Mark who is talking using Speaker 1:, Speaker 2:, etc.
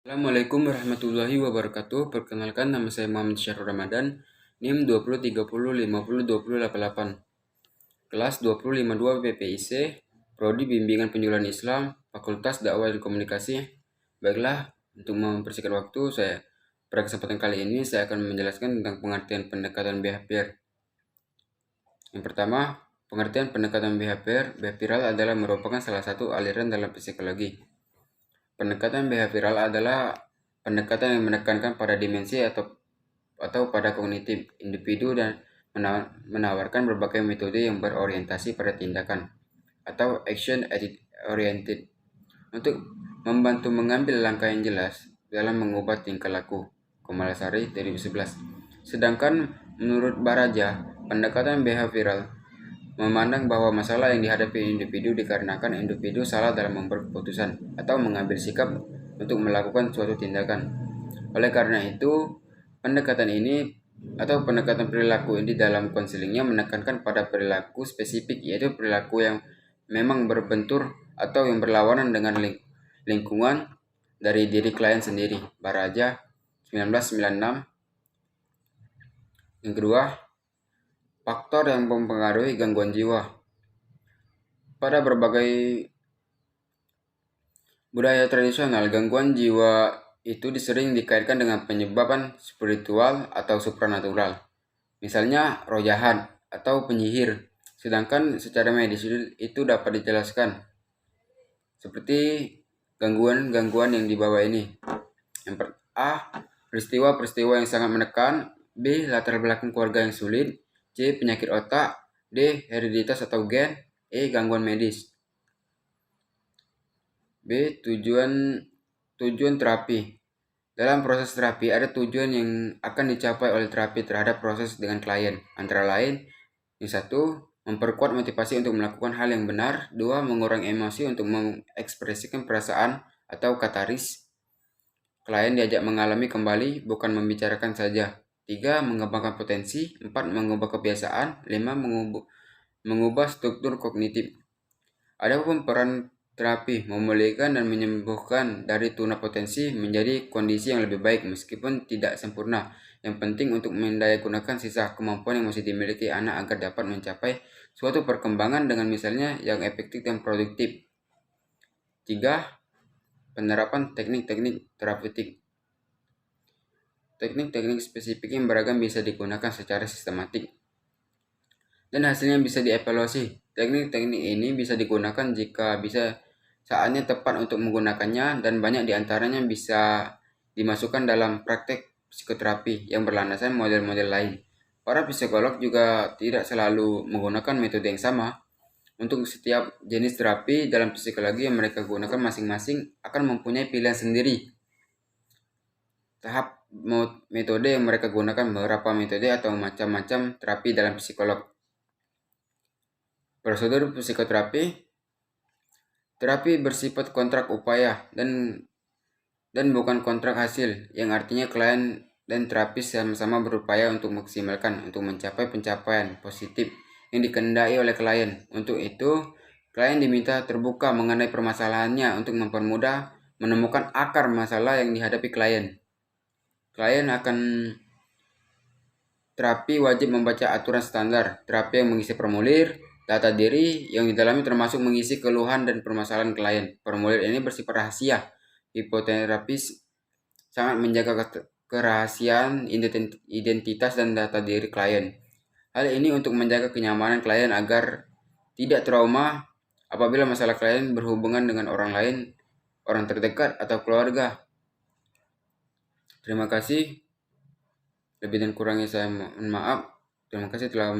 Speaker 1: Assalamualaikum warahmatullahi wabarakatuh. Perkenalkan, nama saya Muhammad Syahrul Ramadan, NIM 2030502088, kelas 2052 BPIC, Prodi Bimbingan Penjualan Islam, Fakultas Dakwah dan Komunikasi. Baiklah, untuk mempersingkat waktu, pada kesempatan kali ini saya akan menjelaskan tentang pengertian pendekatan behavior. Yang pertama, pengertian pendekatan behavioral adalah merupakan salah satu aliran dalam psikologi. Pendekatan behavioral adalah pendekatan yang menekankan pada dimensi atau pada kognitif individu dan menawarkan berbagai metode yang berorientasi pada tindakan atau action oriented untuk membantu mengambil langkah yang jelas dalam mengubah tingkah laku. Komalasari 2011. Sedangkan menurut Baraja, pendekatan behavioral memandang bahwa masalah yang dihadapi individu dikarenakan individu salah dalam membuat keputusan atau mengambil sikap untuk melakukan suatu tindakan. Oleh karena itu, pendekatan ini atau pendekatan perilaku ini dalam konselingnya menekankan pada perilaku spesifik, yaitu perilaku yang memang berbentur atau yang berlawanan dengan lingkungan dari diri klien sendiri. Baraja 1996. Yang kedua, faktor yang mempengaruhi gangguan jiwa. Pada berbagai budaya tradisional, gangguan jiwa itu sering dikaitkan dengan penyebaban spiritual atau supranatural. Misalnya roh jahat atau penyihir. Sedangkan secara medis itu dapat dijelaskan seperti gangguan-gangguan yang di bawah ini. Yang A. Peristiwa-peristiwa yang sangat menekan. B. Latar belakang keluarga yang sulit. C. Penyakit otak. D. Hereditas atau gen. E. Gangguan medis. B. Tujuan terapi. Dalam proses terapi ada tujuan yang akan dicapai oleh terapi terhadap proses dengan klien. Antara lain, yang satu, memperkuat motivasi untuk melakukan hal yang benar. Dua, mengurangi emosi untuk mengekspresikan perasaan atau kataris. Klien diajak mengalami kembali, bukan membicarakan saja. 3. Mengembangkan potensi. 4. Mengubah kebiasaan. 5. Mengubah struktur kognitif. Adapun peran terapi memulihkan dan menyembuhkan dari tuna potensi menjadi kondisi yang lebih baik meskipun tidak sempurna. Yang penting untuk mendayagunakan sisa kemampuan yang masih dimiliki anak agar dapat mencapai suatu perkembangan dengan misalnya yang efektif dan produktif. 3. Penerapan teknik-teknik terapeutik. Teknik-teknik spesifik yang beragam bisa digunakan secara sistematik dan hasilnya bisa dievaluasi. Teknik-teknik ini bisa digunakan jika bisa saatnya tepat untuk menggunakannya, dan banyak diantaranya bisa dimasukkan dalam praktek psikoterapi yang berlandaskan model-model lain. Para psikolog juga tidak selalu menggunakan metode yang sama. Untuk setiap jenis terapi dalam psikologi yang mereka gunakan masing-masing akan mempunyai pilihan sendiri. Tahap metode yang mereka gunakan beberapa metode atau macam-macam terapi dalam psikolog. Prosedur psikoterapi. Terapi bersifat kontrak upaya dan bukan kontrak hasil, yang artinya klien dan terapis sama-sama berupaya untuk maksimalkan untuk mencapai pencapaian positif yang dikehendaki oleh klien. Untuk itu, klien diminta terbuka mengenai permasalahannya untuk mempermudah menemukan akar masalah yang dihadapi klien. Klien akan terapi wajib membaca aturan standar terapi yang mengisi formulir data diri yang di dalamnya termasuk mengisi keluhan dan permasalahan klien. Formulir ini bersifat rahasia. Hipoterapis sangat menjaga kerahasiaan identitas dan data diri klien. Hal ini untuk menjaga kenyamanan klien agar tidak trauma apabila masalah klien berhubungan dengan orang lain, orang terdekat, atau keluarga. Terima kasih. Lebih dan kurangnya saya mohon maaf. Terima kasih telah